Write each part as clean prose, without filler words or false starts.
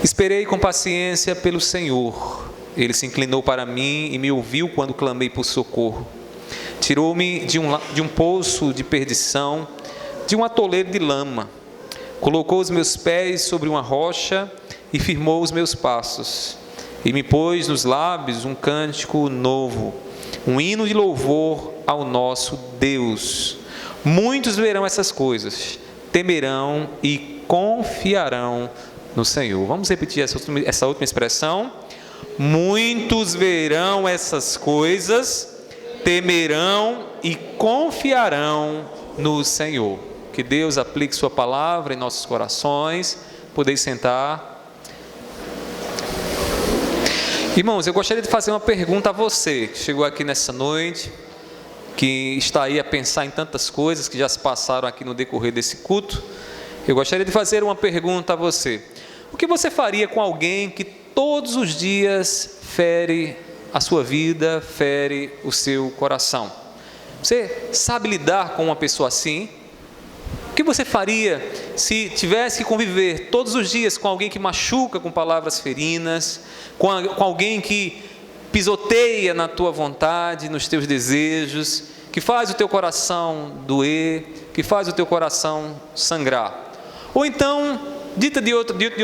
Esperei com paciência pelo Senhor. Ele se inclinou para mim e me ouviu quando clamei por socorro. Tirou-me de um poço de perdição, de um atoleiro de lama. Colocou os meus pés sobre uma rocha e firmou os meus passos. E me pôs nos lábios um cântico novo, um hino de louvor ao nosso Deus. Muitos verão essas coisas, temerão e confiarão no Senhor. Vamos repetir essa última expressão. Muitos verão essas coisas, temerão e confiarão no Senhor. Que Deus aplique sua palavra em nossos corações. Podeis sentar. Irmãos, eu gostaria de fazer uma pergunta a você que chegou aqui nessa noite, que está aí a pensar em tantas coisas que já se passaram aqui no decorrer desse culto. Eu gostaria de fazer uma pergunta a você. O que você faria com alguém que todos os dias fere a sua vida, fere o seu coração? Você sabe lidar com uma pessoa assim? O que você faria se tivesse que conviver todos os dias com alguém que machuca com palavras ferinas, com alguém que pisoteia na tua vontade, nos teus desejos, que faz o teu coração doer, que faz o teu coração sangrar? Ou então, dita de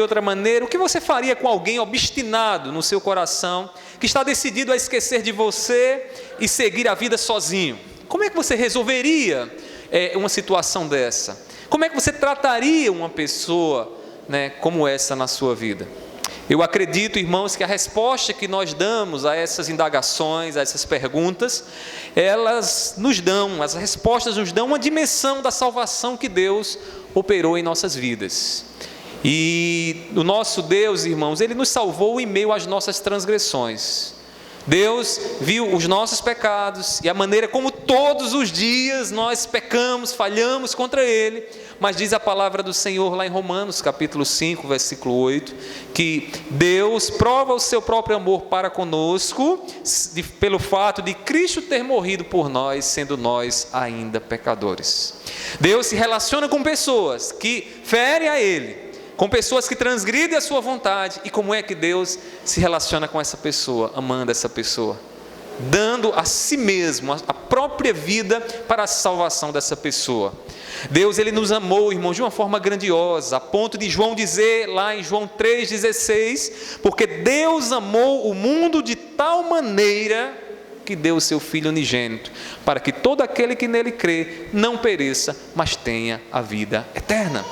outra maneira, o que você faria com alguém obstinado no seu coração, que está decidido a esquecer de você e seguir a vida sozinho? Como é que você resolveria uma situação dessa? Como é que você trataria uma pessoa, como essa na sua vida? Eu acredito, irmãos, que a resposta que nós damos a essas indagações, a essas perguntas, as respostas nos dão uma dimensão da salvação que Deus operou em nossas vidas. E o nosso Deus, irmãos, Ele nos salvou em meio às nossas transgressões. Deus viu os nossos pecados e a maneira como todos os dias nós pecamos, falhamos contra Ele, mas diz a palavra do Senhor lá em Romanos capítulo 5, versículo 8, que Deus prova o seu próprio amor para conosco, pelo fato de Cristo ter morrido por nós, sendo nós ainda pecadores. Deus se relaciona com pessoas que ferem a Ele, com pessoas que transgridem a sua vontade. E como é que Deus se relaciona com essa pessoa? Amando essa pessoa, dando a si mesmo a própria vida para a salvação dessa pessoa. Deus, Ele nos amou, irmãos, de uma forma grandiosa, a ponto de João dizer lá em João 3,16, porque Deus amou o mundo de tal maneira que deu o seu Filho unigênito, para que todo aquele que nele crê não pereça, mas tenha a vida eterna.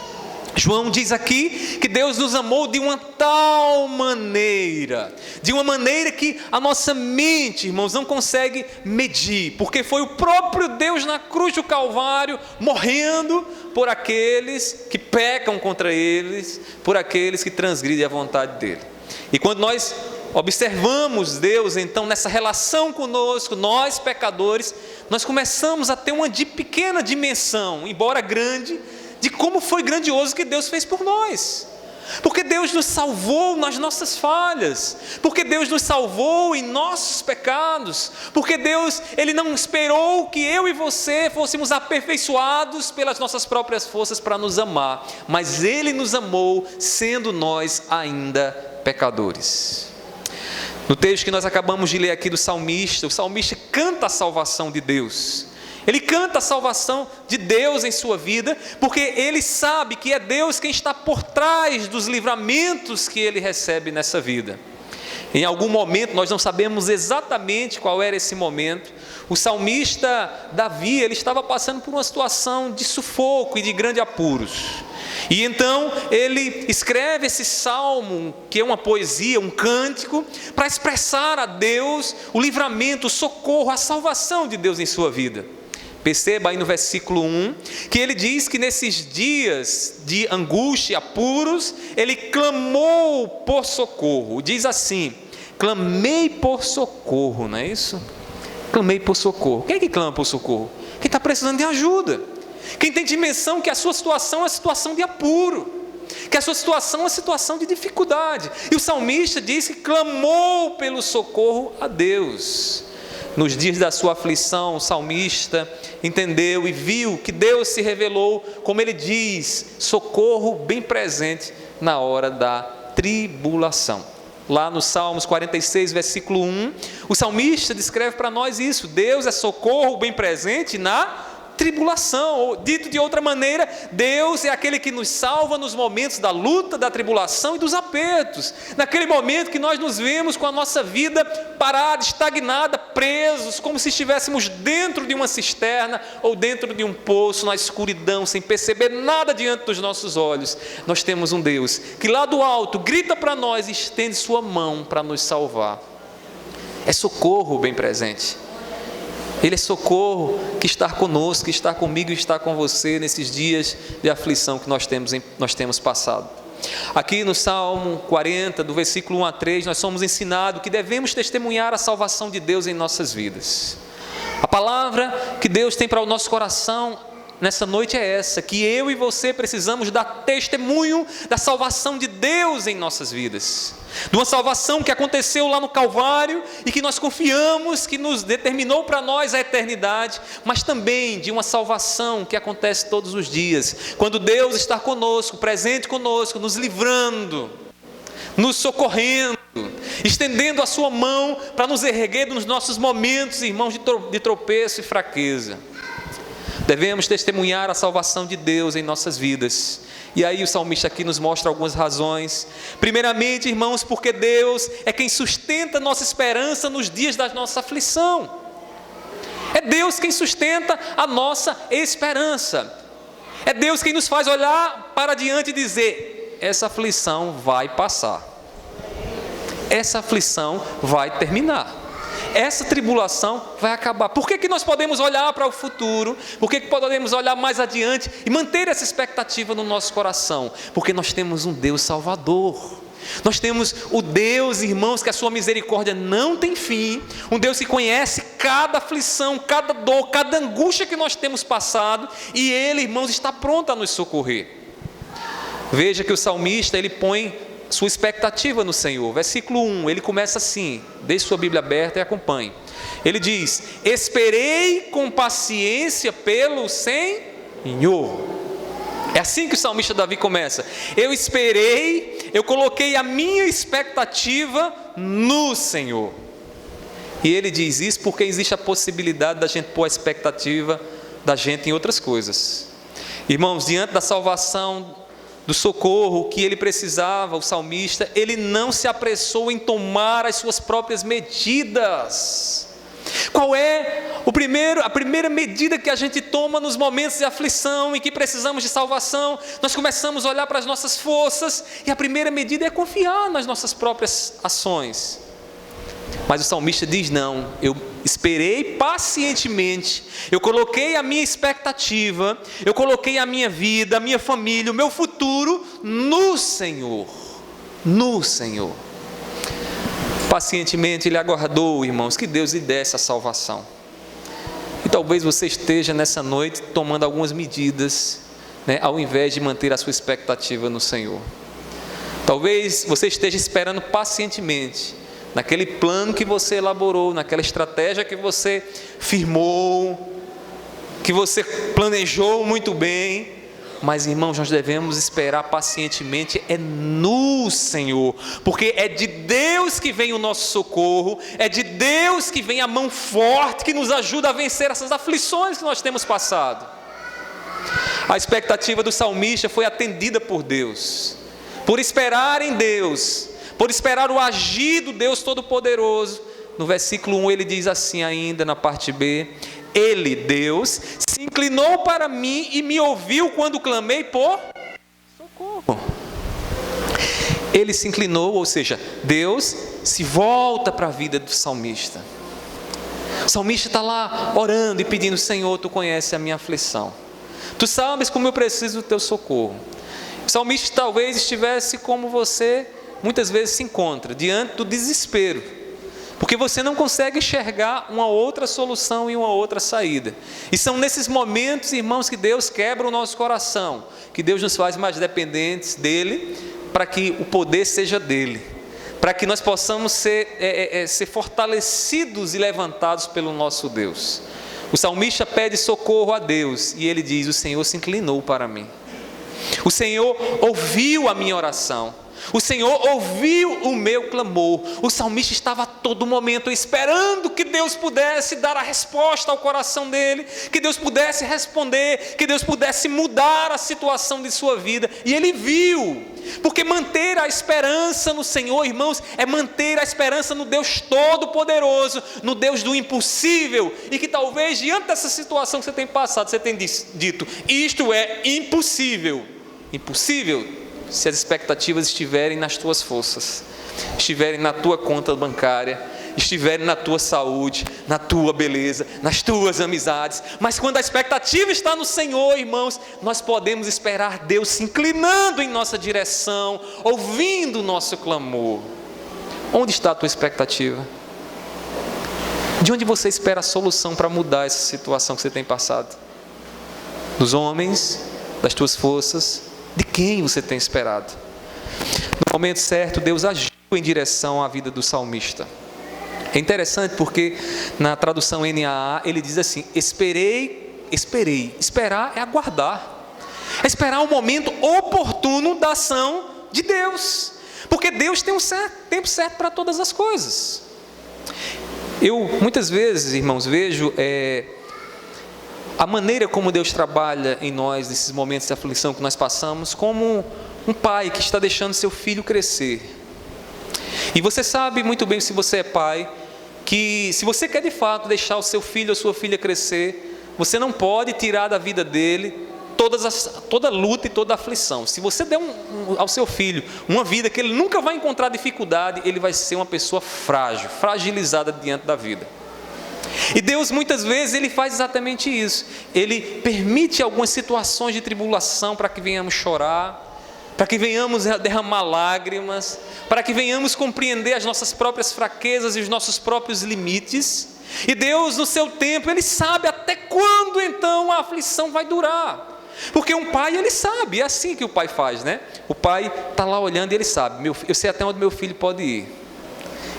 João diz aqui que Deus nos amou de uma tal maneira, de uma maneira que a nossa mente, irmãos, não consegue medir, porque foi o próprio Deus na cruz do Calvário, morrendo por aqueles que pecam contra eles, por aqueles que transgridem a vontade dele. E quando nós observamos Deus, então, nessa relação conosco, nós pecadores, nós começamos a ter uma pequena dimensão, embora grande, de como foi grandioso que Deus fez por nós. Porque Deus nos salvou nas nossas falhas, porque Deus nos salvou em nossos pecados, porque Deus, Ele não esperou que eu e você fôssemos aperfeiçoados pelas nossas próprias forças para nos amar, mas Ele nos amou sendo nós ainda pecadores. No texto que nós acabamos de ler aqui do salmista, o salmista canta a salvação de Deus. Ele canta a salvação de Deus em sua vida, porque ele sabe que é Deus quem está por trás dos livramentos que ele recebe nessa vida. Em algum momento, nós não sabemos exatamente qual era esse momento, o salmista Davi, ele estava passando por uma situação de sufoco e de grandes apuros. E então ele escreve esse salmo, que é uma poesia, um cântico, para expressar a Deus o livramento, o socorro, a salvação de Deus em sua vida. Perceba aí no versículo 1, que ele diz que nesses dias de angústia e apuros, ele clamou por socorro. Diz assim: clamei por socorro, não é isso? Clamei por socorro. Quem é que clama por socorro? Quem está precisando de ajuda. Quem tem dimensão que a sua situação é uma situação de apuro, que a sua situação é uma situação de dificuldade. E o salmista diz que clamou pelo socorro a Deus. Nos dias da sua aflição, o salmista entendeu e viu que Deus se revelou, como ele diz, socorro bem presente na hora da tribulação. Lá no Salmos 46, versículo 1, o salmista descreve para nós isso: Deus é socorro bem presente na tribulação. Ou, dito de outra maneira, Deus é aquele que nos salva nos momentos da luta, da tribulação e dos apertos. Naquele momento que nós nos vemos com a nossa vida parada, estagnada, presos, como se estivéssemos dentro de uma cisterna ou dentro de um poço, na escuridão, sem perceber nada diante dos nossos olhos. Nós temos um Deus que lá do alto grita para nós e estende sua mão para nos salvar. É socorro bem presente. Ele é socorro que está conosco, que está comigo e está com você nesses dias de aflição que nós temos passado. Aqui no Salmo 40, do versículo 1 a 3, nós somos ensinados que devemos testemunhar a salvação de Deus em nossas vidas. A palavra que Deus tem para o nosso coração nessa noite é essa: que eu e você precisamos dar testemunho da salvação de Deus em nossas vidas, de uma salvação que aconteceu lá no Calvário e que nós confiamos que nos determinou para nós a eternidade, mas também de uma salvação que acontece todos os dias, quando Deus está conosco, presente conosco, nos livrando, nos socorrendo, estendendo a sua mão para nos erguer nos nossos momentos, irmãos, de tropeço e fraqueza. Devemos testemunhar a salvação de Deus em nossas vidas. E aí o salmista aqui nos mostra algumas razões. Primeiramente, irmãos, porque Deus é quem sustenta nossa esperança nos dias da nossa aflição. É Deus quem sustenta a nossa esperança. É Deus quem nos faz olhar para diante e dizer: essa aflição vai passar. Essa aflição vai terminar. Essa tribulação vai acabar. Por que nós podemos olhar para o futuro? Por que podemos olhar mais adiante e manter essa expectativa no nosso coração? Porque nós temos um Deus Salvador. Nós temos o Deus, irmãos, que a sua misericórdia não tem fim. Um Deus que conhece cada aflição, cada dor, cada angústia que nós temos passado. E Ele, irmãos, está pronto a nos socorrer. Veja que o salmista, ele põe sua expectativa no Senhor. Versículo 1, ele começa assim, deixe sua Bíblia aberta e acompanhe. Ele diz: esperei com paciência pelo Senhor. É assim que o salmista Davi começa: eu esperei, eu coloquei a minha expectativa no Senhor. E ele diz isso porque existe a possibilidade da gente pôr a expectativa da gente em outras coisas. Irmãos, diante da salvação, do socorro que ele precisava, o salmista, ele não se apressou em tomar as suas próprias medidas. Qual é a primeira medida que a gente toma nos momentos de aflição, em que precisamos de salvação? Nós começamos a olhar para as nossas forças, e a primeira medida é confiar nas nossas próprias ações. Mas o salmista diz: não, eu esperei pacientemente, eu coloquei a minha expectativa, eu coloquei a minha vida, a minha família, o meu futuro no Senhor. No Senhor. Pacientemente ele aguardou, irmãos, que Deus lhe desse a salvação. E talvez você esteja nessa noite tomando algumas medidas, ao invés de manter a sua expectativa no Senhor. Talvez você esteja esperando pacientemente naquele plano que você elaborou, naquela estratégia que você firmou, que você planejou muito bem. Mas, irmãos, nós devemos esperar pacientemente no Senhor, porque é de Deus que vem o nosso socorro, é de Deus que vem a mão forte que nos ajuda a vencer essas aflições que nós temos passado. A expectativa do salmista foi atendida por Deus, por esperar em Deus, por esperar o agir do Deus Todo-Poderoso. No versículo 1 ele diz assim ainda, na parte B: Ele, Deus, se inclinou para mim e me ouviu quando clamei por socorro. Ele se inclinou, ou seja, Deus se volta para a vida do salmista. O salmista está lá orando e pedindo: Senhor, Tu conheces a minha aflição, Tu sabes como eu preciso do Teu socorro. O salmista talvez estivesse como você muitas vezes se encontra, diante do desespero, porque você não consegue enxergar uma outra solução e uma outra saída. E são nesses momentos, irmãos, que Deus quebra o nosso coração, que Deus nos faz mais dependentes dEle, para que o poder seja dEle, para que nós possamos ser fortalecidos e levantados pelo nosso Deus. O salmista pede socorro a Deus, e ele diz: o Senhor se inclinou para mim, o Senhor ouviu a minha oração. O Senhor ouviu o meu clamor. O salmista estava a todo momento esperando que Deus pudesse dar a resposta ao coração dele, que Deus pudesse responder, que Deus pudesse mudar a situação de sua vida. E ele viu, porque manter a esperança no Senhor, irmãos, é manter a esperança no Deus Todo-Poderoso, no Deus do impossível, e que talvez diante dessa situação que você tem passado, você tem dito, isto é impossível. Impossível se as expectativas estiverem nas tuas forças, estiverem na tua conta bancária, estiverem na tua saúde, na tua beleza, nas tuas amizades. Mas quando a expectativa está no Senhor, irmãos, nós podemos esperar Deus se inclinando em nossa direção, ouvindo o nosso clamor. Onde está a tua expectativa? De onde você espera a solução para mudar essa situação que você tem passado? Dos homens, das tuas forças? De quem você tem esperado? No momento certo, Deus agiu em direção à vida do salmista. É interessante porque na tradução NAA ele diz assim: esperei. Esperar é aguardar, é esperar o momento oportuno da ação de Deus, porque Deus tem um tempo certo para todas as coisas. Eu muitas vezes, irmãos, vejo a maneira como Deus trabalha em nós, nesses momentos de aflição que nós passamos, como um pai que está deixando seu filho crescer. E você sabe muito bem, se você é pai, que se você quer de fato deixar o seu filho ou sua filha crescer, você não pode tirar da vida dele toda luta e toda aflição. Se você der ao seu filho uma vida que ele nunca vai encontrar dificuldade, ele vai ser uma pessoa frágil, fragilizada diante da vida. E Deus muitas vezes Ele faz exatamente isso. Ele permite algumas situações de tribulação para que venhamos chorar, para que venhamos derramar lágrimas, para que venhamos compreender as nossas próprias fraquezas e os nossos próprios limites. E Deus, no seu tempo, Ele sabe até quando então a aflição vai durar. Porque um pai, ele sabe, é assim que o pai faz, né? O pai está lá olhando e ele sabe, eu sei até onde meu filho pode ir.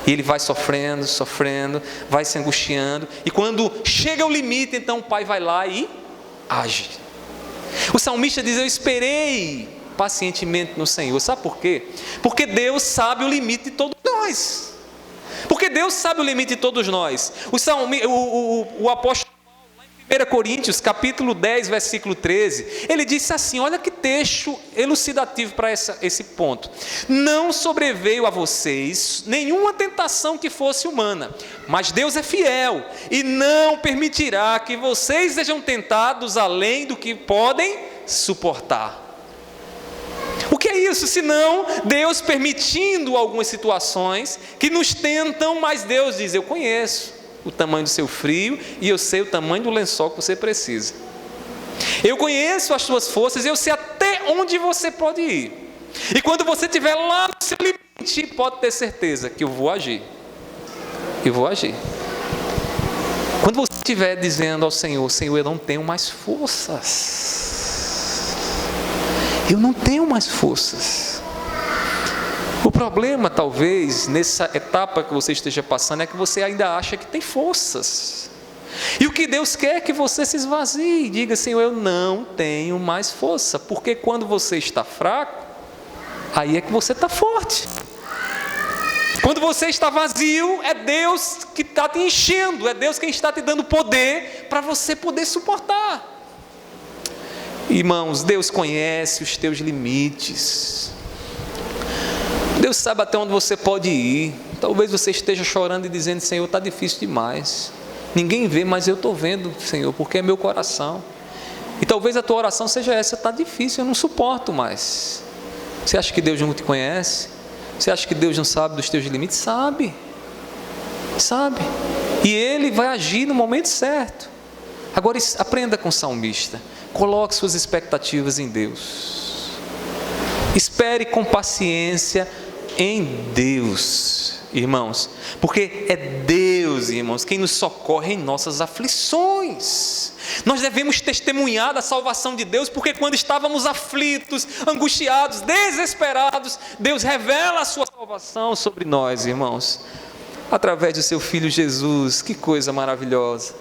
E ele vai sofrendo, vai se angustiando. E quando chega ao limite, então o pai vai lá e age. O salmista diz: eu esperei pacientemente no Senhor. Sabe por quê? Porque Deus sabe o limite de todos nós. Porque Deus sabe o limite de todos nós. O apóstolo Paulo, lá em 1 Coríntios, capítulo 10, versículo 13, ele disse assim, olha que texto elucidativo para esse ponto: não sobreveio a vocês nenhuma tentação que fosse humana, mas Deus é fiel e não permitirá que vocês sejam tentados além do que podem suportar. O que é isso, senão Deus permitindo algumas situações que nos tentam, mas Deus diz: eu conheço o tamanho do seu frio e eu sei o tamanho do lençol que você precisa. Eu conheço as suas forças e eu sei até onde você pode ir. E quando você estiver lá no seu limite, pode ter certeza que eu vou agir. Eu vou agir. Quando você estiver dizendo ao Senhor: Senhor, eu não tenho mais forças. Eu não tenho mais forças. O problema, talvez, nessa etapa que você esteja passando, é que você ainda acha que tem forças. E o que Deus quer é que você se esvazie e diga: Senhor, eu não tenho mais força. Porque quando você está fraco, aí é que você está forte. Quando você está vazio, é Deus que está te enchendo, é Deus quem está te dando poder para você poder suportar. Irmãos, Deus conhece os teus limites. Deus sabe até onde você pode ir. Talvez você esteja chorando e dizendo: Senhor, está difícil demais. Ninguém vê, mas eu estou vendo, Senhor, porque é meu coração. E talvez a tua oração seja essa: está difícil, eu não suporto mais. Você acha que Deus não te conhece? Você acha que Deus não sabe dos teus limites? Sabe. E Ele vai agir no momento certo. Agora aprenda com o salmista. Coloque suas expectativas em Deus. Espere com paciência em Deus, irmãos. Porque é Deus, irmãos, quem nos socorre em nossas aflições. Nós devemos testemunhar da salvação de Deus, porque quando estávamos aflitos, angustiados, desesperados, Deus revela a sua salvação sobre nós, irmãos, através do seu Filho Jesus. Que coisa maravilhosa.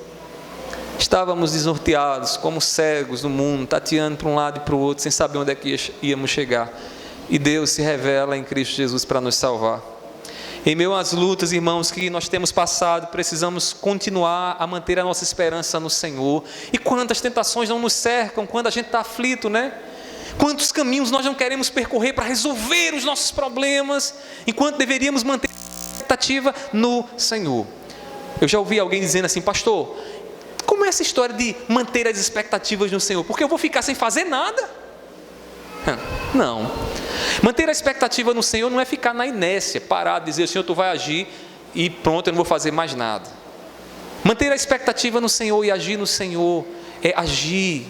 Estávamos desnorteados, como cegos no mundo, tateando para um lado e para o outro, sem saber onde é que íamos chegar. e Deus se revela em Cristo Jesus para nos salvar. Em meio às lutas, irmãos, que nós temos passado, precisamos continuar a manter a nossa esperança no Senhor. E quantas tentações não nos cercam quando a gente está aflito, né? Quantos caminhos nós não queremos percorrer para resolver os nossos problemas, enquanto deveríamos manter a expectativa no Senhor. Eu já ouvi alguém dizendo assim: pastor, como é essa história de manter as expectativas no Senhor? Porque eu vou ficar sem fazer nada? Não. Manter a expectativa no Senhor não é ficar na inércia, parar de dizer: Senhor, Tu vai agir e pronto, eu não vou fazer mais nada. Manter a expectativa no Senhor e agir no Senhor é agir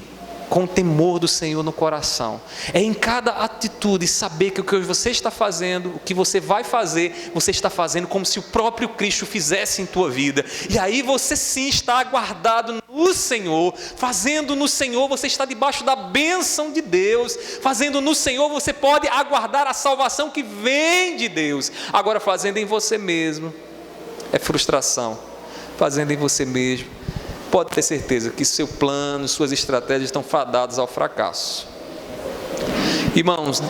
com o temor do Senhor no coração. É em cada atitude saber que o que você está fazendo, o que você vai fazer, você está fazendo como se o próprio Cristo fizesse em tua vida. E aí você sim está aguardado no Senhor. Fazendo no Senhor, você está debaixo da bênção de Deus. Fazendo no Senhor, você pode aguardar a salvação que vem de Deus. Agora, fazendo em você mesmo é frustração. Fazendo em você mesmo, pode ter certeza que seu plano, suas estratégias estão fadadas ao fracasso. Irmãos,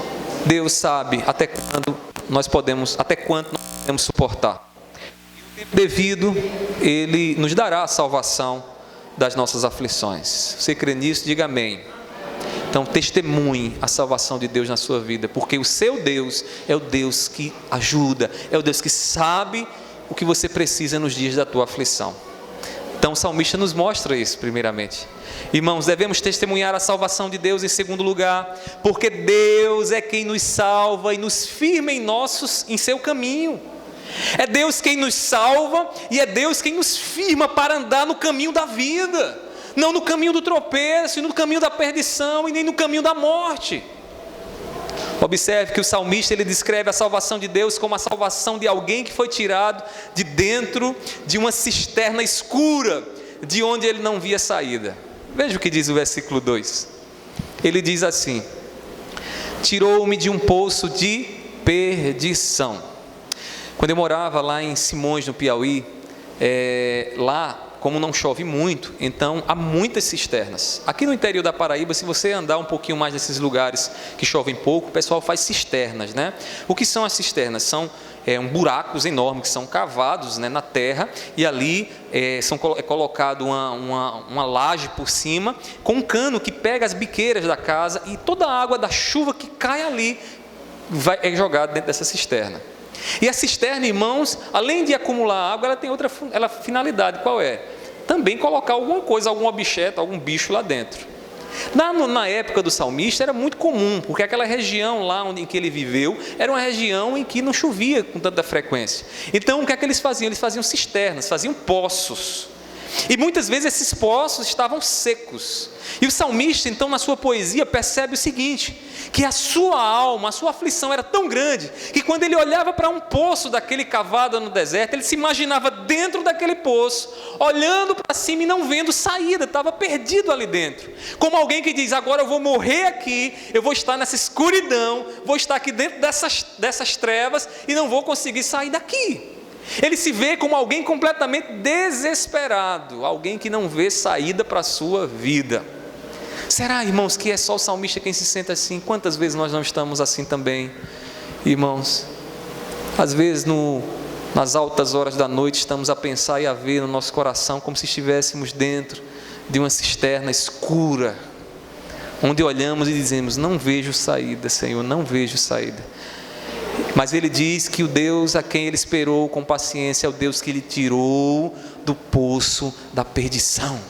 Deus sabe até quando nós podemos suportar. E o tempo devido, Ele nos dará a salvação das nossas aflições. Você crê nisso? Diga amém. Então, testemunhe a salvação de Deus na sua vida, porque o seu Deus é o Deus que ajuda, é o Deus que sabe o que você precisa nos dias da tua aflição. Então o salmista nos mostra isso primeiramente. Irmãos, devemos testemunhar a salvação de Deus em segundo lugar, porque Deus é quem nos salva e nos firma em seu caminho. É Deus quem nos salva e é Deus quem nos firma para andar no caminho da vida, não no caminho do tropeço, no caminho da perdição e nem no caminho da morte. Observe que o salmista ele descreve a salvação de Deus como a salvação de alguém que foi tirado de dentro de uma cisterna escura, de onde ele não via saída. Veja o que diz o versículo 2. Ele diz assim: tirou-me de um poço de perdição. Quando eu morava lá em Simões, no Piauí, lá, como não chove muito, então há muitas cisternas. Aqui no interior da Paraíba, se você andar um pouquinho mais nesses lugares que chovem pouco, o pessoal faz cisternas, né? O que são as cisternas? São buracos enormes que são cavados, né, na terra, e ali é colocado uma laje por cima, com um cano que pega as biqueiras da casa, e toda a água da chuva que cai ali é jogada dentro dessa cisterna. E a cisterna, irmãos, além de acumular água, ela tem outra finalidade. Qual é? Também colocar alguma coisa, algum objeto, algum bicho lá dentro. Na época do salmista era muito comum, porque aquela região lá em que ele viveu era uma região em que não chovia com tanta frequência. Então o que é que eles faziam? Eles faziam cisternas, faziam poços. E muitas vezes esses poços estavam secos. E o salmista, então, na sua poesia, percebe o seguinte: que a sua alma, a sua aflição era tão grande, que quando ele olhava para um poço daquele cavado no deserto, ele se imaginava dentro daquele poço, olhando para cima e não vendo saída, estava perdido ali dentro. Como alguém que diz: agora eu vou morrer aqui, eu vou estar nessa escuridão, vou estar aqui dentro dessas trevas e não vou conseguir sair daqui. Ele se vê como alguém completamente desesperado, alguém que não vê saída para a sua vida. Será, irmãos, que é só o salmista quem se sente assim? Quantas vezes nós não estamos assim também, irmãos? Às vezes nas altas horas da noite estamos a pensar e a ver no nosso coração como se estivéssemos dentro de uma cisterna escura, onde olhamos e dizemos: não vejo saída, Senhor, não vejo saída. Mas ele diz que o Deus a quem ele esperou com paciência é o Deus que ele tirou do poço da perdição.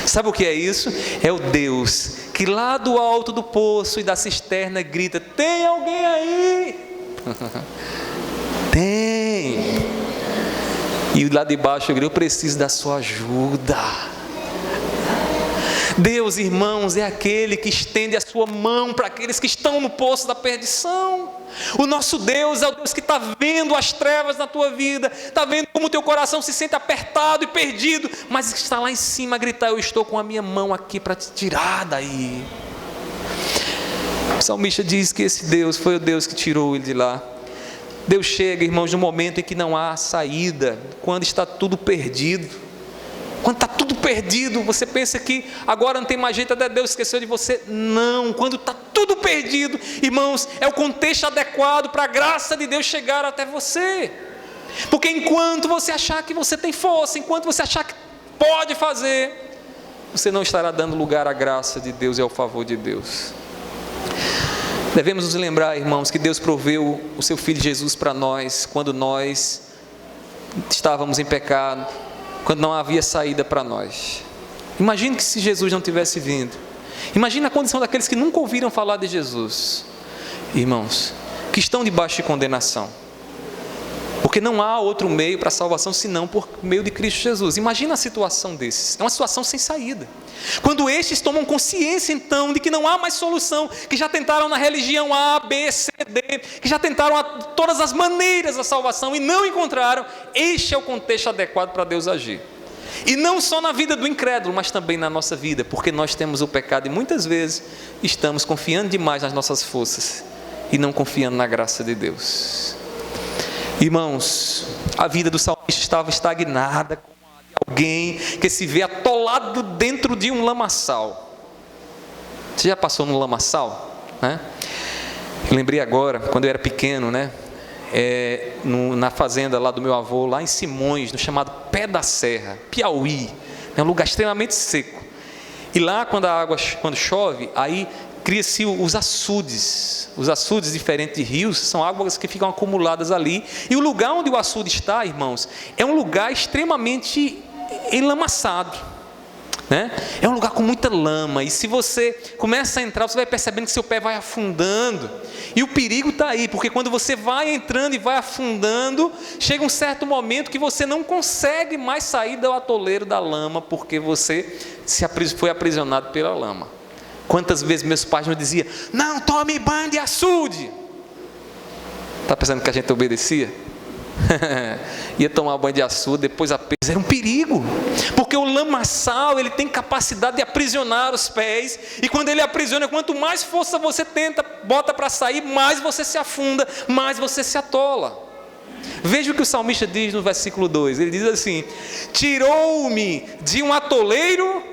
Sabe o que é isso? É o Deus que lá do alto do poço e da cisterna grita: tem alguém aí? Tem. E lá de baixo eu grito: eu preciso da sua ajuda. Deus, irmãos, é aquele que estende a sua mão para aqueles que estão no poço da perdição. O nosso Deus é o Deus que está vendo as trevas na tua vida, está vendo como o teu coração se sente apertado e perdido, mas está lá em cima a gritar: eu estou com a minha mão aqui para te tirar daí. O salmista diz que esse Deus foi o Deus que tirou ele de lá. Deus chega, irmãos, no momento em que não há saída, quando está tudo perdido. Quando está tudo perdido, você pensa que agora não tem mais jeito, até Deus esqueceu de você. Não, quando está tudo perdido, irmãos, é o contexto adequado para a graça de Deus chegar até você. Porque enquanto você achar que você tem força, enquanto você achar que pode fazer, você não estará dando lugar à graça de Deus e ao favor de Deus. Devemos nos lembrar, irmãos, que Deus proveu o seu Filho Jesus para nós, quando nós estávamos em pecado, quando não havia saída para nós. Imagine que se Jesus não tivesse vindo, imagine a condição daqueles que nunca ouviram falar de Jesus, irmãos, que estão debaixo de condenação, porque não há outro meio para a salvação senão por meio de Cristo Jesus. Imagina a situação desses, é uma situação sem saída. Quando estes tomam consciência então de que não há mais solução, que já tentaram na religião A, B, C, D, que já tentaram todas as maneiras da salvação e não encontraram, este é o contexto adequado para Deus agir. E não só na vida do incrédulo, mas também na nossa vida, porque nós temos o pecado e muitas vezes estamos confiando demais nas nossas forças e não confiando na graça de Deus. Irmãos, a vida do salmista estava estagnada, como a de alguém que se vê atolado dentro de um lamaçal. Você já passou no lamaçal? Né? Eu lembrei agora, quando eu era pequeno, né? Na fazenda lá do meu avô, lá em Simões, no chamado Pé da Serra, Piauí, é um lugar extremamente seco. E lá quando chove, aí cria-se os açudes diferentes de rios, são águas que ficam acumuladas ali, e o lugar onde o açude está, irmãos, é um lugar extremamente enlamaçado, né? É um lugar com muita lama, e se você começa a entrar, você vai percebendo que seu pé vai afundando, e o perigo está aí, porque quando você vai entrando e vai afundando, chega um certo momento que você não consegue mais sair do atoleiro da lama, porque você foi aprisionado pela lama. Quantas vezes meus pais me diziam, não tome banho de açude. Está pensando que a gente obedecia? Ia tomar banho de açude, depois era um perigo, porque o lamaçal, ele tem capacidade de aprisionar os pés, e quando ele aprisiona, quanto mais força você bota para sair, mais você se afunda, mais você se atola. Veja o que o salmista diz no versículo 2, ele diz assim, tirou-me de um atoleiro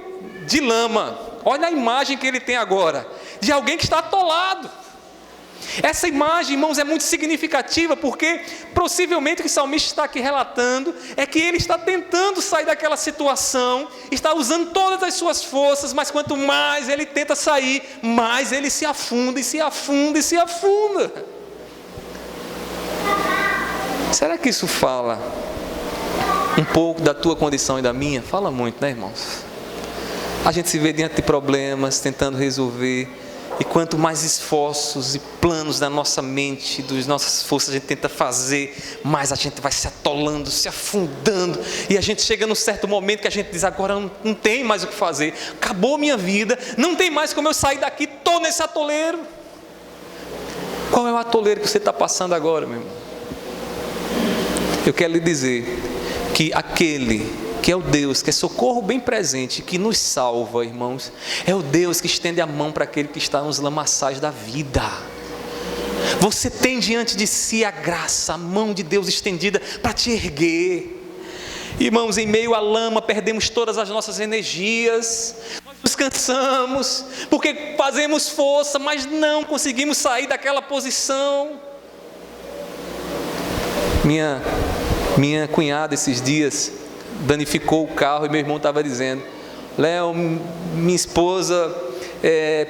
de lama. Olha a imagem que ele tem agora, de alguém que está atolado. Essa imagem, irmãos, é muito significativa, porque possivelmente o que o salmista está aqui relatando é que ele está tentando sair daquela situação, está usando todas as suas forças, mas quanto mais ele tenta sair, mais ele se afunda e se afunda e se afunda. Será que isso fala um pouco da tua condição e da minha? Fala muito, né, irmãos? A gente se vê diante de problemas, tentando resolver, e quanto mais esforços e planos da nossa mente, das nossas forças a gente tenta fazer, mais a gente vai se atolando, se afundando, e a gente chega num certo momento que a gente diz, agora não tem mais o que fazer, acabou minha vida, não tem mais como eu sair daqui, estou nesse atoleiro. Qual é o atoleiro que você está passando agora, meu irmão? Eu quero lhe dizer que aquele que é o Deus, que é socorro bem presente, que nos salva, irmãos, é o Deus que estende a mão para aquele que está nos lamaçais da vida. Você tem diante de si a graça, a mão de Deus estendida para te erguer. Irmãos, em meio à lama perdemos todas as nossas energias, nós nos cansamos, porque fazemos força, mas não conseguimos sair daquela posição. Minha cunhada esses dias danificou o carro, e meu irmão estava dizendo, Léo, minha esposa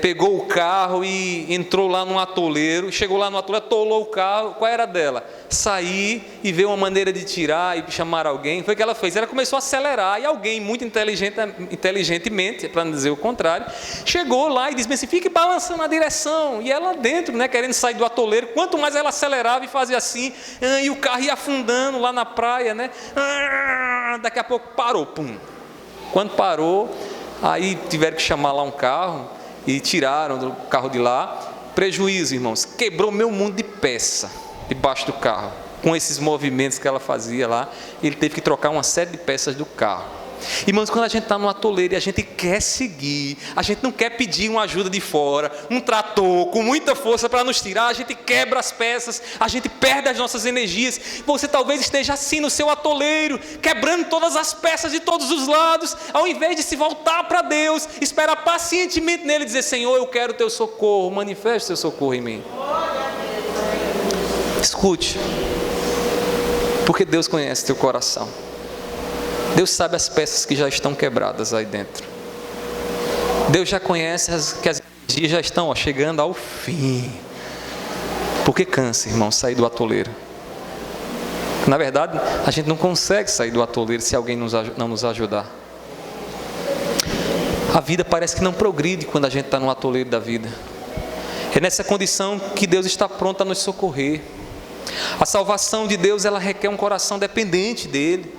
pegou o carro e entrou lá num atoleiro, chegou lá no atoleiro, atolou o carro. Qual era dela? Sair e ver uma maneira de tirar e chamar alguém. Foi o que ela fez, ela começou a acelerar, e alguém muito inteligentemente, para não dizer o contrário, chegou lá e disse assim, fique balançando a direção, e ela dentro, né, querendo sair do atoleiro, quanto mais ela acelerava e fazia assim, e o carro ia afundando lá na praia, né? Daqui a pouco parou, pum. Quando parou, aí tiveram que chamar lá um carro e tiraram do carro de lá. Prejuízo, irmãos, quebrou meu mundo de peça debaixo do carro, com esses movimentos que ela fazia lá. Ele teve que trocar uma série de peças do carro. Irmãos, quando a gente está no atoleiro e a gente quer seguir, a gente não quer pedir uma ajuda de fora, um trator com muita força para nos tirar, a gente quebra as peças, a gente perde as nossas energias. Você talvez esteja assim no seu atoleiro, quebrando todas as peças de todos os lados, ao invés de se voltar para Deus, esperar pacientemente nele e dizer: Senhor, eu quero o teu socorro, manifeste o teu socorro em mim. Escute, porque Deus conhece teu coração. Deus sabe as peças que já estão quebradas aí dentro. Deus já conhece que as energias já estão chegando ao fim. Porque cansa, irmão, sair do atoleiro. Na verdade, a gente não consegue sair do atoleiro se alguém não nos ajudar. A vida parece que não progride quando a gente está no atoleiro da vida. É nessa condição que Deus está pronto a nos socorrer. A salvação de Deus, ela requer um coração dependente dele,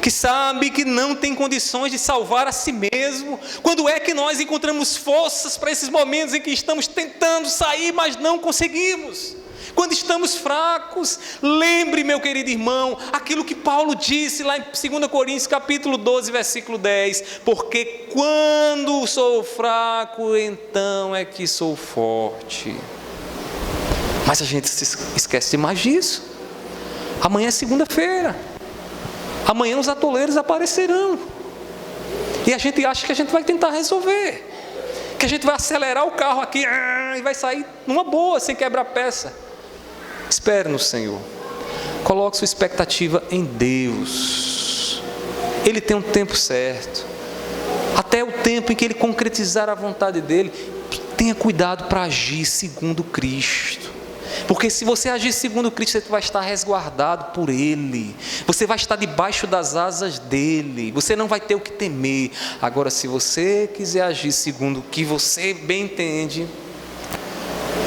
que sabe que não tem condições de salvar a si mesmo. Quando é que nós encontramos forças para esses momentos em que estamos tentando sair, mas não conseguimos? Quando estamos fracos, lembre, meu querido irmão, aquilo que Paulo disse lá em 2 Coríntios capítulo 12, versículo 10, porque quando sou fraco, então é que sou forte. Mas a gente se esquece demais disso. Amanhã é segunda-feira. Amanhã os atoleiros aparecerão. E a gente acha que a gente vai tentar resolver. Que a gente vai acelerar o carro aqui e vai sair numa boa, sem quebrar peça. Espere no Senhor. Coloque sua expectativa em Deus. Ele tem um tempo certo. Até o tempo em que Ele concretizar a vontade dEle, tenha cuidado para agir segundo Cristo. Porque se você agir segundo Cristo, você vai estar resguardado por Ele. Você vai estar debaixo das asas dEle. Você não vai ter o que temer. Agora, se você quiser agir segundo o que você bem entende,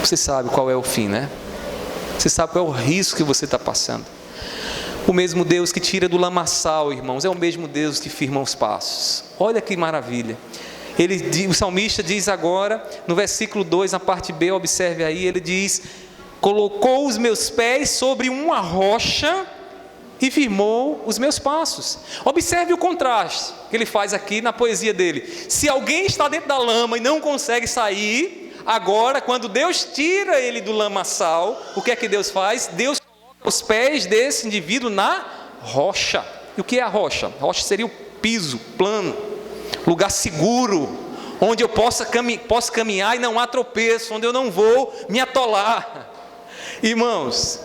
você sabe qual é o fim, né? Você sabe qual é o risco que você está passando. O mesmo Deus que tira do lamaçal, irmãos, é o mesmo Deus que firma os passos. Olha que maravilha. O salmista diz agora, no versículo 2, na parte B, observe aí, ele diz: colocou os meus pés sobre uma rocha e firmou os meus passos. Observe o contraste que ele faz aqui na poesia dele. Se alguém está dentro da lama e não consegue sair, agora quando Deus tira ele do lamaçal, o que é que Deus faz? Deus coloca os pés desse indivíduo na rocha. E o que é a rocha? A rocha seria o piso plano, lugar seguro, onde eu posso caminhar e não há tropeço, onde eu não vou me atolar. Irmãos,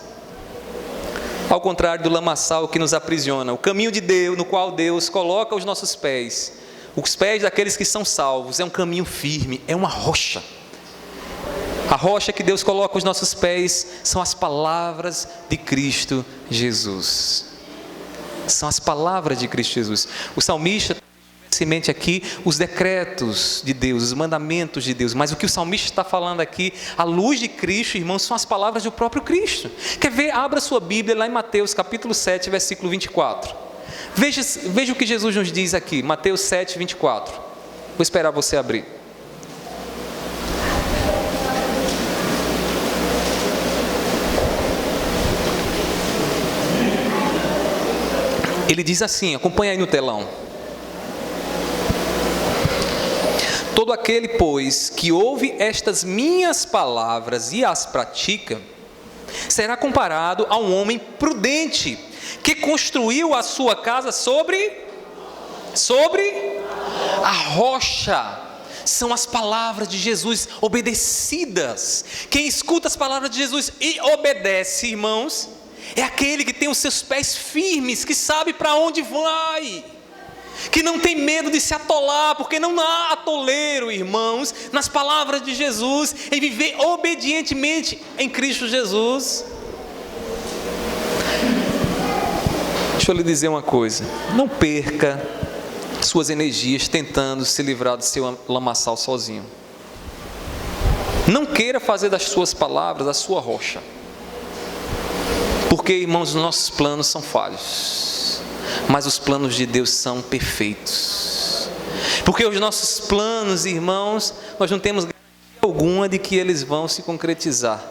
ao contrário do lamaçal que nos aprisiona, o caminho de Deus, no qual Deus coloca os nossos pés, os pés daqueles que são salvos, é um caminho firme, é uma rocha. A rocha que Deus coloca os nossos pés são as palavras de Cristo Jesus. São as palavras de Cristo Jesus. O salmista mente aqui os decretos de Deus, os mandamentos de Deus, mas o que o salmista está falando aqui, à luz de Cristo, irmãos, são as palavras do próprio Cristo. Quer ver? Abra sua Bíblia lá em Mateus capítulo 7, versículo 24. Veja o que Jesus nos diz aqui, Mateus 7, 24. Vou esperar você abrir. Ele diz assim, acompanha aí no telão: todo aquele, pois, que ouve estas minhas palavras e as pratica, será comparado a um homem prudente, que construiu a sua casa sobre a rocha. São as palavras de Jesus obedecidas. Quem escuta as palavras de Jesus e obedece, irmãos, é aquele que tem os seus pés firmes, que sabe para onde vai, que não tem medo de se atolar, porque não há atoleiro, irmãos, nas palavras de Jesus, em viver obedientemente em Cristo Jesus. Deixa eu lhe dizer uma coisa: não perca suas energias tentando se livrar do seu lamaçal sozinho. Não queira fazer das suas palavras a sua rocha, porque, irmãos, os nossos planos são falhos, mas os planos de Deus são perfeitos. Porque os nossos planos, irmãos, nós não temos garantia alguma de que eles vão se concretizar.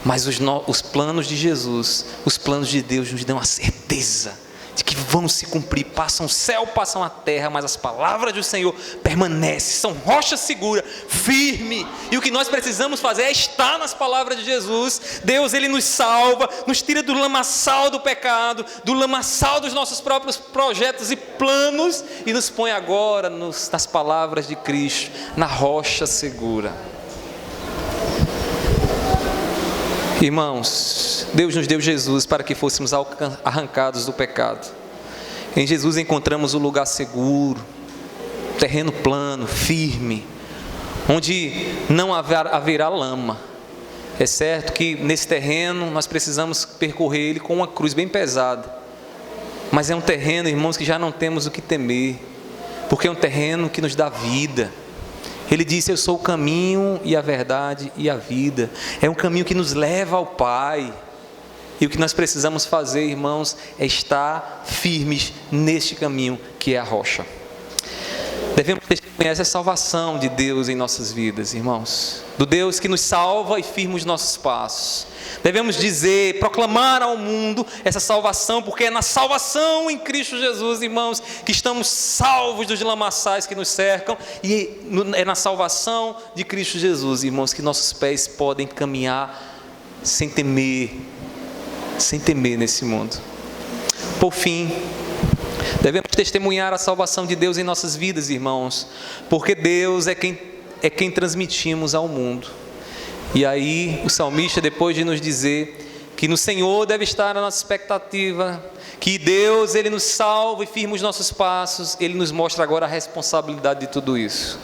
Mas os planos de Jesus, os planos de Deus nos dão a certeza de que vão se cumprir. Passam o céu, passam a terra, mas as palavras do Senhor permanecem, são rocha segura, firme. E o que nós precisamos fazer é estar nas palavras de Jesus. Deus, Ele nos salva, nos tira do lamaçal do pecado, do lamaçal dos nossos próprios projetos e planos, e nos põe agora nas palavras de Cristo, na rocha segura. Irmãos, Deus nos deu Jesus para que fôssemos arrancados do pecado. Em Jesus encontramos o lugar seguro, terreno plano, firme, onde não haverá lama. É certo que nesse terreno nós precisamos percorrer ele com uma cruz bem pesada, mas é um terreno, irmãos, que já não temos o que temer, porque é um terreno que nos dá vida. Ele disse: eu sou o caminho e a verdade e a vida. É um caminho que nos leva ao Pai. E o que nós precisamos fazer, irmãos, é estar firmes neste caminho que é a rocha. Devemos testemunhar essa salvação de Deus em nossas vidas, irmãos. Do Deus que nos salva e firma os nossos passos. Devemos dizer, proclamar ao mundo essa salvação, porque é na salvação em Cristo Jesus, irmãos, que estamos salvos dos lamaçais que nos cercam, e é na salvação de Cristo Jesus, irmãos, que nossos pés podem caminhar sem temer nesse mundo. Por fim, devemos testemunhar a salvação de Deus em nossas vidas, irmãos, porque Deus é quem transmitimos ao mundo. E aí o salmista, depois de nos dizer que no Senhor deve estar a nossa expectativa, que Deus, Ele nos salva e firma os nossos passos, Ele nos mostra agora a responsabilidade de tudo isso.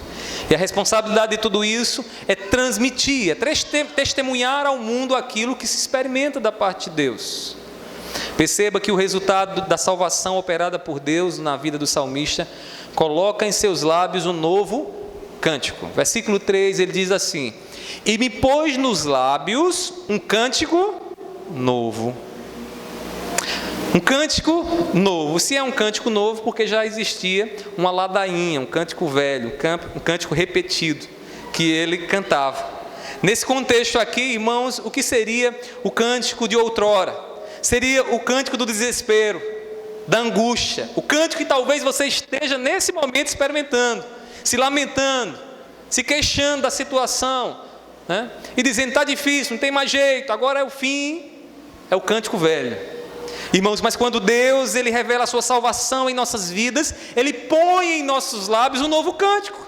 E a responsabilidade de tudo isso é transmitir, é testemunhar ao mundo aquilo que se experimenta da parte de Deus. Perceba que o resultado da salvação operada por Deus na vida do salmista coloca em seus lábios um novo cântico. Versículo 3, ele diz assim: e me pôs nos lábios um cântico novo. Um cântico novo. Se é um cântico novo, porque já existia uma ladainha, um cântico velho, um cântico repetido, que ele cantava. Nesse contexto aqui, irmãos, o que seria o cântico de outrora? Seria o cântico do desespero, da angústia. O cântico que talvez você esteja nesse momento experimentando, se lamentando, se queixando da situação, né? E dizendo: está difícil, não tem mais jeito, agora é o fim. É o cântico velho. Irmãos, mas quando Deus, Ele revela a sua salvação em nossas vidas, Ele põe em nossos lábios um novo cântico.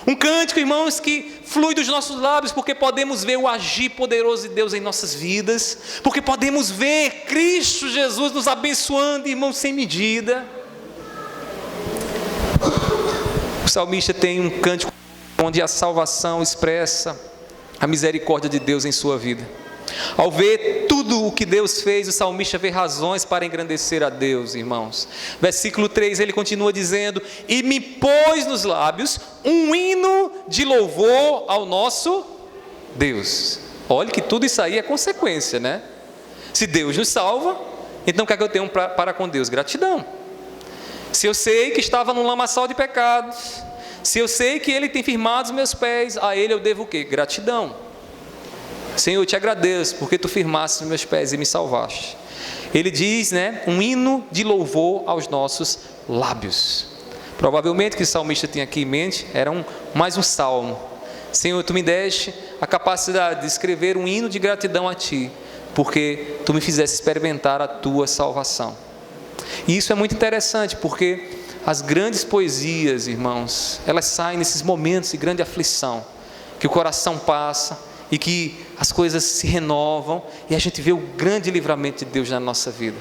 Um cântico, irmãos, que flui dos nossos lábios, porque podemos ver o agir poderoso de Deus em nossas vidas, porque podemos ver Cristo Jesus nos abençoando, irmãos, sem medida. O salmista tem um cântico onde a salvação expressa a misericórdia de Deus em sua vida. Ao ver tudo o que Deus fez, o salmista vê razões para engrandecer a Deus, irmãos. Versículo 3, ele continua dizendo: e me pôs nos lábios um hino de louvor ao nosso Deus. Olha que tudo isso aí é consequência, né? Se Deus nos salva, então o que é que eu tenho para com Deus? Gratidão. Se eu sei que estava num lamaçal de pecados, se eu sei que Ele tem firmado os meus pés, a Ele eu devo o quê? Gratidão. Senhor, eu te agradeço porque tu firmaste os meus pés e me salvaste. Ele diz, né, um hino de louvor aos nossos lábios. Provavelmente o que o salmista tinha aqui em mente era mais um salmo. Senhor, tu me deste a capacidade de escrever um hino de gratidão a ti, porque tu me fizeste experimentar a tua salvação. E isso é muito interessante, porque as grandes poesias, irmãos, elas saem nesses momentos de grande aflição, que o coração passa e que as coisas se renovam e a gente vê o grande livramento de Deus na nossa vida.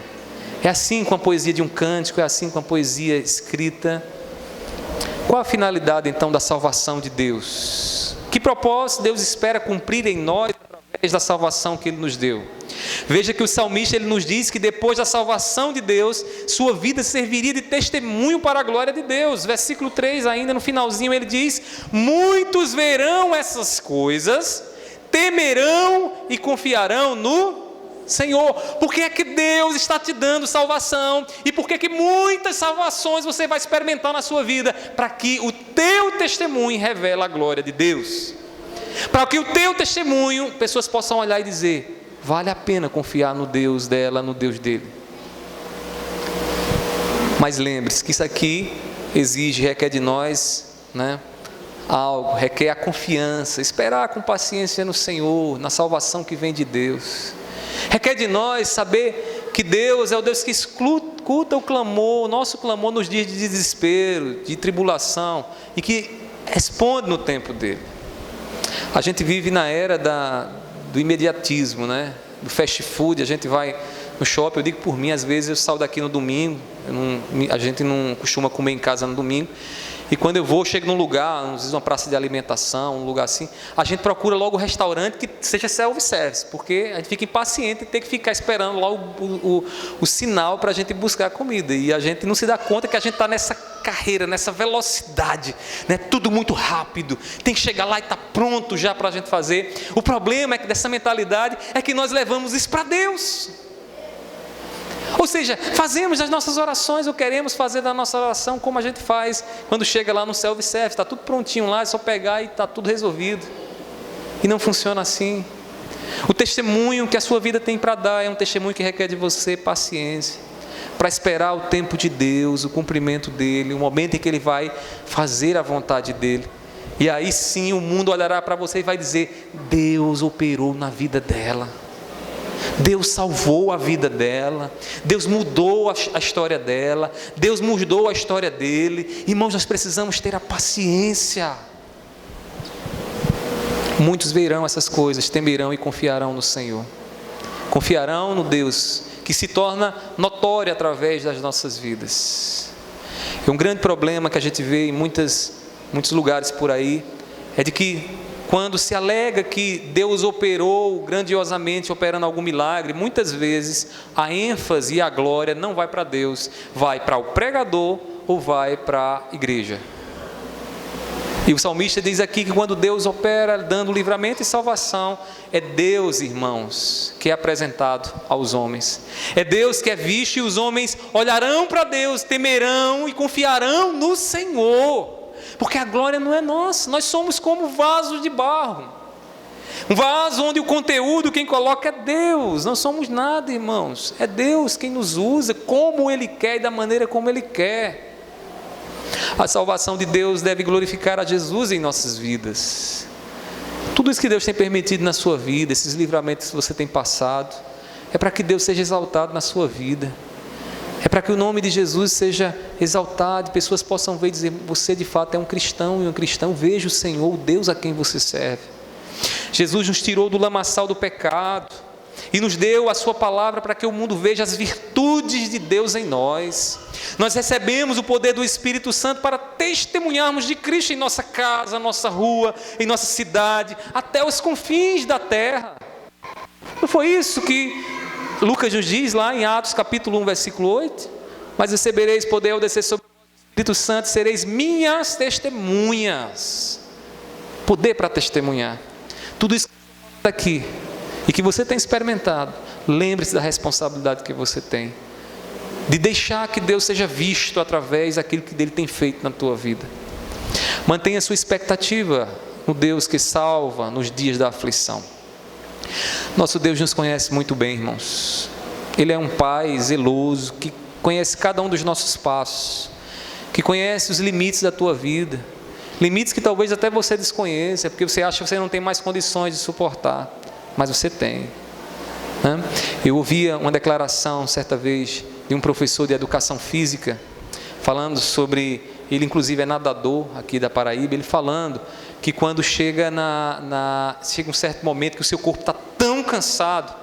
É assim com a poesia de um cântico, é assim com a poesia escrita. Qual a finalidade então da salvação de Deus? Que propósito Deus espera cumprir em nós através da salvação que Ele nos deu? Veja que o salmista, ele nos diz que depois da salvação de Deus, sua vida serviria de testemunho para a glória de Deus. Versículo 3 ainda, no finalzinho, ele diz: muitos verão essas coisas, temerão e confiarão no Senhor. Por que é que Deus está te dando salvação? E por que é que muitas salvações você vai experimentar na sua vida? Para que o teu testemunho revele a glória de Deus. Para que o teu testemunho, pessoas possam olhar e dizer: vale a pena confiar no Deus dela, no Deus dele. Mas lembre-se que isso aqui requer de nós, algo, requer a confiança, esperar com paciência no Senhor, na salvação que vem de Deus. Requer de nós saber que Deus é o Deus que escuta o clamor, o nosso clamor nos dias de desespero, de tribulação, e que responde no tempo dele. A gente vive na era do imediatismo, do fast food. A gente vai no shopping, eu digo por mim, às vezes eu saio daqui no domingo, a gente não costuma comer em casa no domingo, e quando eu vou, chego num lugar, às vezes uma praça de alimentação, um lugar assim, a gente procura logo um restaurante que seja self-service, porque a gente fica impaciente de ter que ficar esperando lá o sinal para a gente buscar a comida, e a gente não se dá conta que a gente está nessa carreira, nessa velocidade, tudo muito rápido, tem que chegar lá e está pronto já para a gente fazer. O problema é que dessa mentalidade é que nós levamos isso para Deus. Ou seja, fazemos as nossas orações, ou queremos fazer da nossa oração como a gente faz quando chega lá no self-service, está tudo prontinho lá, é só pegar e está tudo resolvido. E não funciona assim. O testemunho que a sua vida tem para dar é um testemunho que requer de você paciência, para esperar o tempo de Deus, o cumprimento dele, o momento em que ele vai fazer a vontade dele. E aí sim o mundo olhará para você e vai dizer: Deus operou na vida dela, Deus salvou a vida dela, Deus mudou a história dela, Deus mudou a história dele. Irmãos, nós precisamos ter a paciência. Muitos verão essas coisas, temerão e confiarão no Senhor, confiarão no Deus que se torna notório através das nossas vidas. E um grande problema que a gente vê em muitos lugares por aí é de que quando se alega que Deus operou grandiosamente, operando algum milagre, muitas vezes a ênfase e a glória não vai para Deus, vai para o pregador ou vai para a igreja. E o salmista diz aqui que quando Deus opera dando livramento e salvação, é Deus, irmãos, que é apresentado aos homens. É Deus que é visto, e os homens olharão para Deus, temerão e confiarão no Senhor. Porque a glória não é nossa, nós somos como vasos de barro, um vaso onde o conteúdo quem coloca é Deus. Não somos nada, irmãos, é Deus quem nos usa como Ele quer e da maneira como Ele quer. A salvação de Deus deve glorificar a Jesus em nossas vidas. Tudo isso que Deus tem permitido na sua vida, esses livramentos que você tem passado, é para que Deus seja exaltado na sua vida. É para que o nome de Jesus seja exaltado, e pessoas possam ver e dizer: você de fato é um cristão, e um cristão veja o Senhor, o Deus a quem você serve. Jesus nos tirou do lamaçal do pecado e nos deu a sua palavra para que o mundo veja as virtudes de Deus em nós. Nós recebemos o poder do Espírito Santo para testemunharmos de Cristo em nossa casa, nossa rua, em nossa cidade, até os confins da terra. Não foi isso que Lucas nos diz lá em Atos capítulo 1, versículo 8? Mas recebereis poder ao descer sobre o Espírito Santo, sereis minhas testemunhas. Poder para testemunhar. Tudo isso que está aqui e que você tem experimentado, lembre-se da responsabilidade que você tem, de deixar que Deus seja visto através daquilo que Ele tem feito na tua vida. Mantenha a sua expectativa no Deus que salva nos dias da aflição. Nosso Deus nos conhece muito bem, irmãos. Ele é um Pai zeloso, que conhece cada um dos nossos passos, que conhece os limites da tua vida, limites que talvez até você desconheça, porque você acha que você não tem mais condições de suportar, mas você tem. Eu ouvia uma declaração certa vez de um professor de educação física, falando sobre, ele inclusive é nadador aqui da Paraíba, ele falando que quando chega chega um certo momento que o seu corpo está tão cansado,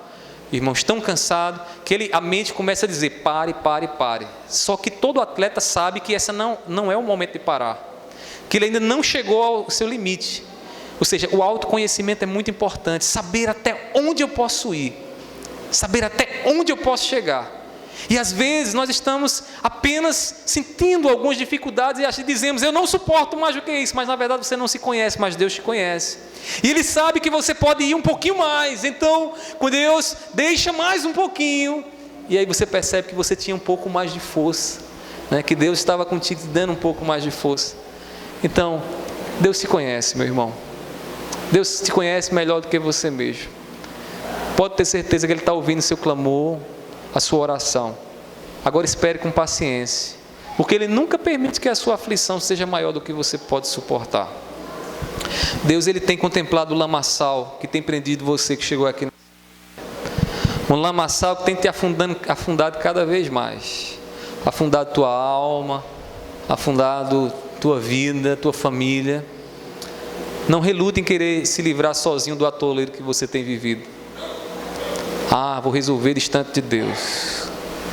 irmãos, tão cansado, que a mente começa a dizer: pare, pare, pare. Só que todo atleta sabe que essa não é o momento de parar, que ele ainda não chegou ao seu limite. Ou seja, o autoconhecimento é muito importante, saber até onde eu posso ir, saber até onde eu posso chegar. E às vezes nós estamos apenas sentindo algumas dificuldades e dizemos: eu não suporto mais do que isso, mas na verdade você não se conhece, mas Deus te conhece. E Ele sabe que você pode ir um pouquinho mais, então quando Deus deixa mais um pouquinho, e aí você percebe que você tinha um pouco mais de força, que Deus estava contigo te dando um pouco mais de força. Então, Deus te conhece, meu irmão. Deus te conhece melhor do que você mesmo. Pode ter certeza que Ele está ouvindo o seu clamor, a sua oração. Agora espere com paciência porque Ele nunca permite que a sua aflição seja maior do que você pode suportar. Deus, Ele tem contemplado o lamaçal que tem prendido você que chegou aqui. Um lamaçal que tem te afundado cada vez mais. Afundado tua alma, afundado tua vida, tua família. Não relute em querer se livrar sozinho do atoleiro que você tem vivido. Vou resolver distante de Deus.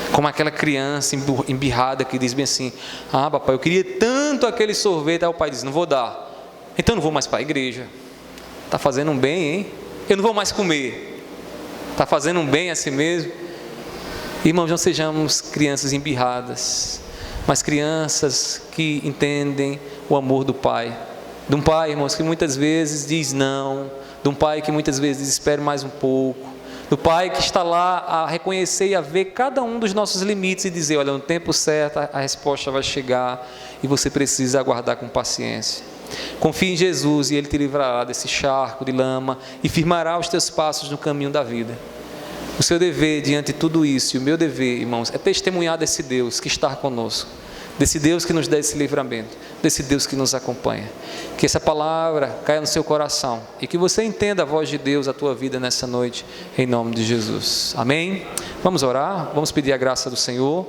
Como aquela criança embirrada que diz bem assim: papai, eu queria tanto aquele sorvete. Aí o pai diz: não vou dar. Então eu não vou mais para a igreja. Está fazendo um bem, hein? Eu não vou mais comer. Está fazendo um bem a si mesmo. Irmãos, não sejamos crianças embirradas, mas crianças que entendem o amor do Pai. De um Pai, irmãos, que muitas vezes diz não. De um Pai que muitas vezes diz: espere mais um pouco. Do Pai que está lá a reconhecer e a ver cada um dos nossos limites e dizer: olha, no tempo certo a resposta vai chegar e você precisa aguardar com paciência. Confie em Jesus e Ele te livrará desse charco de lama e firmará os teus passos no caminho da vida. O seu dever diante de tudo isso, e o meu dever, irmãos, é testemunhar desse Deus que está conosco, desse Deus que nos dá esse livramento, desse Deus que nos acompanha. Que essa palavra caia no seu coração e que você entenda a voz de Deus, a tua vida nessa noite, em nome de Jesus. Amém? Vamos orar, vamos pedir a graça do Senhor.